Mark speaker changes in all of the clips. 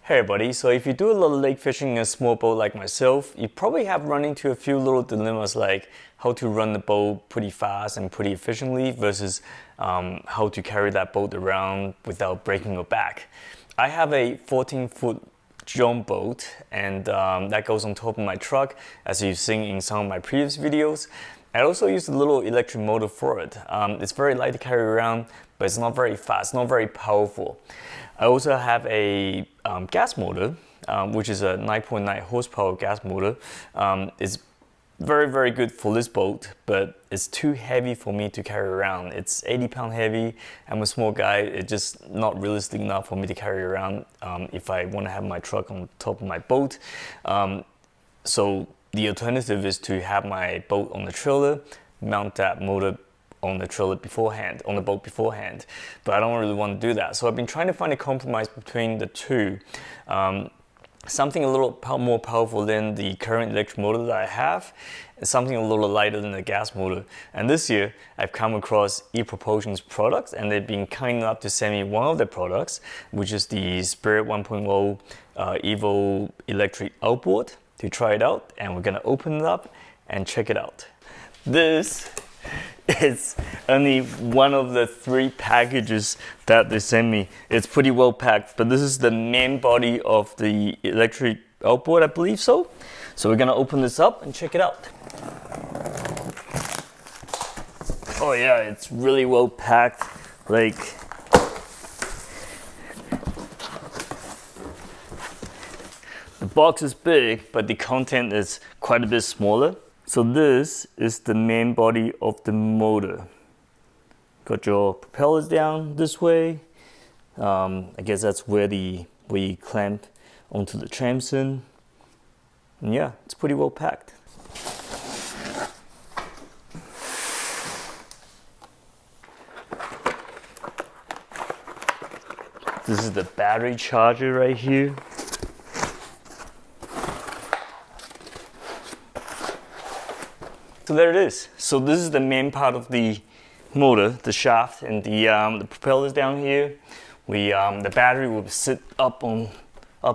Speaker 1: Hey everybody, so if you do a lot of lake fishing in a small boat like myself, you probably have run into a few little dilemmas like how to run the boat pretty fast and pretty efficiently versus how to carry that boat around without breaking your back. I have a 14-foot John boat and that goes on top of my truck, as you've seen in some of my previous videos. I also use a little electric motor for it. It's very light to carry around, but it's not very fast, not very powerful. I also have a gas motor, which is a 9.9 horsepower gas motor. It's very good for this boat, but it's too heavy for me to carry around. It's 80-pound heavy. I'm a small guy. It's just not realistic enough for me to carry around if I want to have my truck on top of my boat. So the alternative is to have my boat on the trailer, mount that motor on the trailer beforehand, on the boat beforehand, but I don't really want to do that. So I've been trying to find a compromise between the two. Something a little more powerful than the current electric motor that I have, and something a little lighter than the gas motor. And this year, I've come across ePropulsion's products, and they've been kind enough to send me one of their products, which is the Spirit 1.0 Evo Electric Outboard, to try it out. And we're gonna open it up and check it out. This is only one of the 3 packages that they sent me. It's pretty well packed, but this is the main body of the electric outboard, I believe so. So we're gonna open this up and check it out. Oh yeah, it's really well packed. Like, the box is big, but the content is quite a bit smaller. So this is the main body of the motor. Got your propellers down this way. I guess that's where you clamp onto the tramson. And yeah, it's pretty well packed. This is the battery charger right here. So there it is. So this is the main part of the motor, the shaft, and the propellers down here. The battery will sit up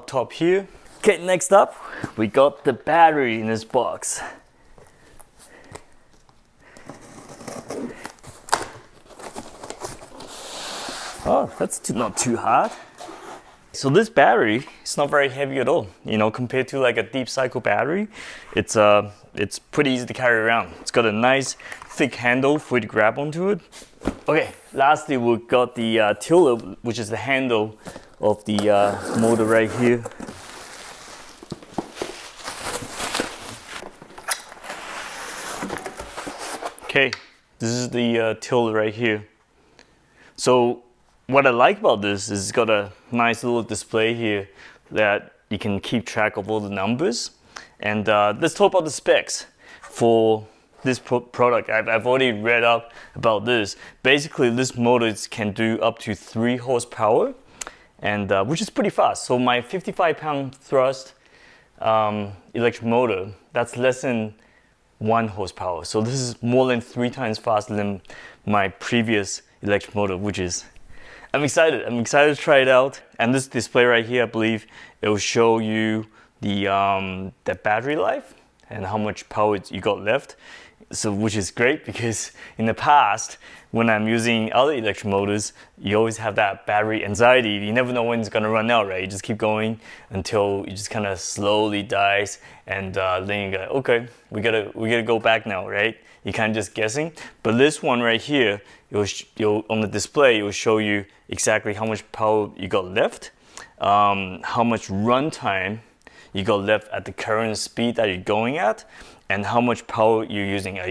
Speaker 1: top here. Okay, next up, we got the battery in this box. Oh, that's not too hard. So this battery is not very heavy at all, you know, compared to like a deep cycle battery. It's pretty easy to carry around. It's got a nice thick handle for you to grab onto it. Okay, lastly we got the tiller, which is the handle of the motor right here. Okay, this is the tiller right here. So what I like about this is it's got a nice little display here that you can keep track of all the numbers. And let's talk about the specs for this product. I've already read up about this. Basically, this motor can do up to 3 horsepower, and which is pretty fast. So my 55-pound thrust electric motor, that's less than 1 horsepower. So this is more than 3 times faster than my previous electric motor, which is, I'm excited to try it out. And this display right here, I believe it will show you the battery life and how much power you got left. So, which is great, because in the past, when I'm using other electric motors, you always have that battery anxiety. You never know when it's gonna run out, right? You just keep going until it just kind of slowly dies, and then you go, okay, we gotta go back now, right? You're kind of just guessing. But this one right here, on the display, it will show you exactly how much power you got left, how much run time you got left at the current speed that you're going at, and how much power you're using. Are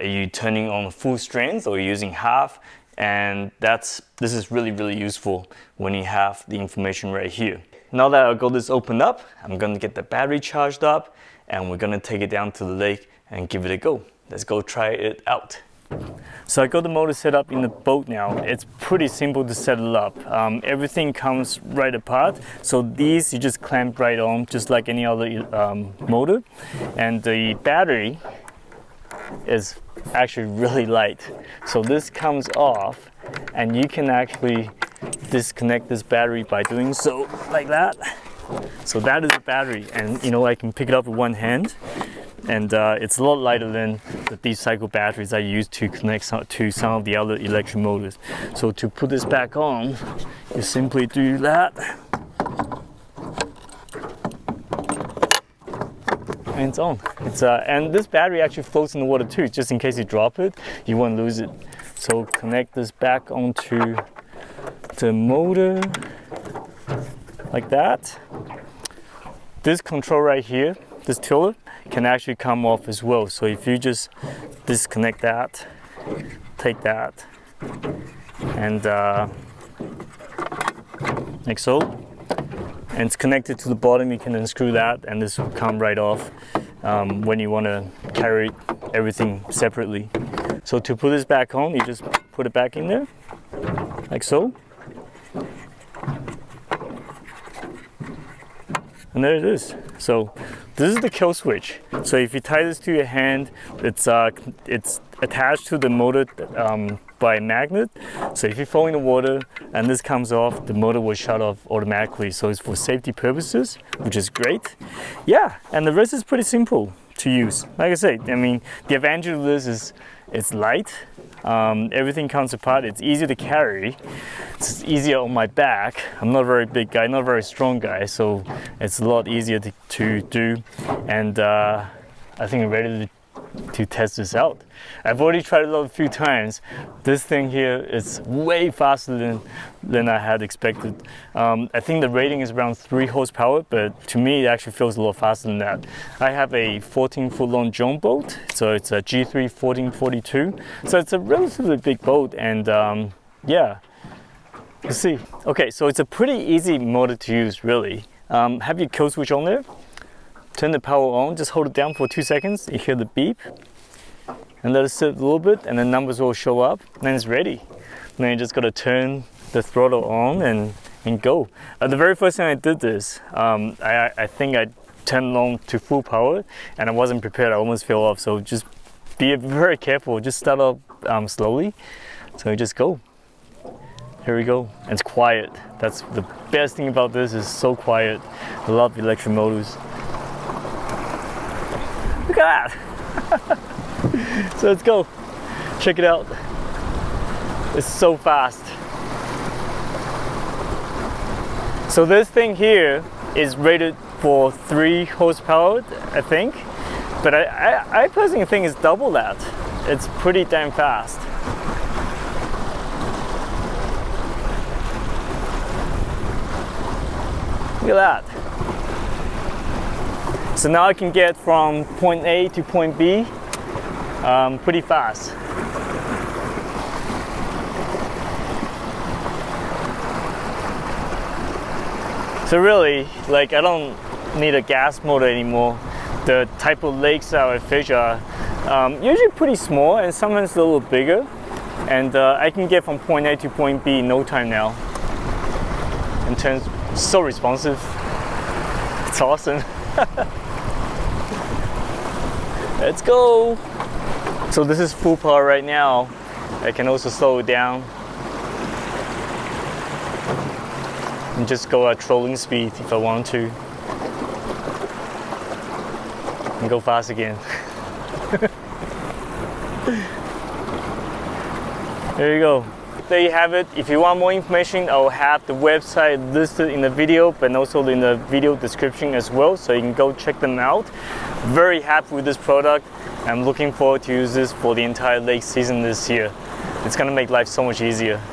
Speaker 1: you turning on full strength, or are you using half? And this is really useful when you have the information right here. Now that I got this opened up, I'm gonna get the battery charged up, and we're gonna take it down to the lake and give it a go. Let's go try it out. So I got the motor set up in the boat now. It's pretty simple to set it up. Everything comes right apart. So these you just clamp right on, just like any other motor. And the battery is actually really light. So this comes off, and you can actually disconnect this battery by doing so, like that. So that is a battery, and you know, I can pick it up with one hand, and it's a lot lighter than the deep cycle batteries I use to connect to some of the other electric motors. So to put this back on, you simply do that. And it's on. And this battery actually floats in the water too, just in case you drop it, you won't lose it. So connect this back onto the motor, like that. This control right here, this tiller, can actually come off as well. So if you just disconnect that, take that, and like so, and it's connected to the bottom, you can unscrew that and this will come right off when you want to carry everything separately. So to put this back on, you just put it back in there, like so. And there it is. So this is the kill switch. So if you tie this to your hand, it's attached to the motor by a magnet. So if you fall in the water and this comes off, the motor will shut off automatically. So it's for safety purposes, which is great. Yeah, and the rest is pretty simple to use. Like I said, I mean, the advantage of this is it's light. Everything comes apart. It's easy to carry. It's easier on my back. I'm not a very big guy, not a very strong guy, so it's a lot easier to do. And I think I'm ready to test this out. I've already tried it out a few times. This thing here is way faster than I had expected. I think the rating is around 3 horsepower, but to me it actually feels a lot faster than that. I have a 14-foot long John boat, so it's a G3 1442. So it's a relatively big boat, and yeah, let's see. Okay, so it's a pretty easy motor to use, really. Have your kill switch on there. Turn the power on, just hold it down for 2 seconds. You hear the beep, and let it sit a little bit, and the numbers will show up, and then it's ready. And then you just gotta turn the throttle on and go. The very first time I did this, I think I turned it on to full power, and I wasn't prepared. I almost fell off. So just be very careful. Just start up slowly. So you just go. Here we go. And it's quiet. That's the best thing about this. Is so quiet. I love electric motors. Look at that! So let's go. Check it out. It's so fast. So this thing here is rated for 3 horsepower, I think. But I personally think it's double that. It's pretty damn fast. Look at that. So now I can get from point A to point B pretty fast. So really, like, I don't need a gas motor anymore. The type of lakes that I fish are usually pretty small and sometimes a little bigger. And I can get from point A to point B in no time now. And turns so responsive. It's awesome. Let's go. So this is full power right now. I can also slow it down and just go at trolling speed if I want to, and go fast again. There you go. There you have it. If you want more information, I'll have the website listed in the video, but also in the video description as well, so you can go check them out. Very happy with this product. I'm looking forward to use this for the entire lake season this year. It's gonna make life so much easier.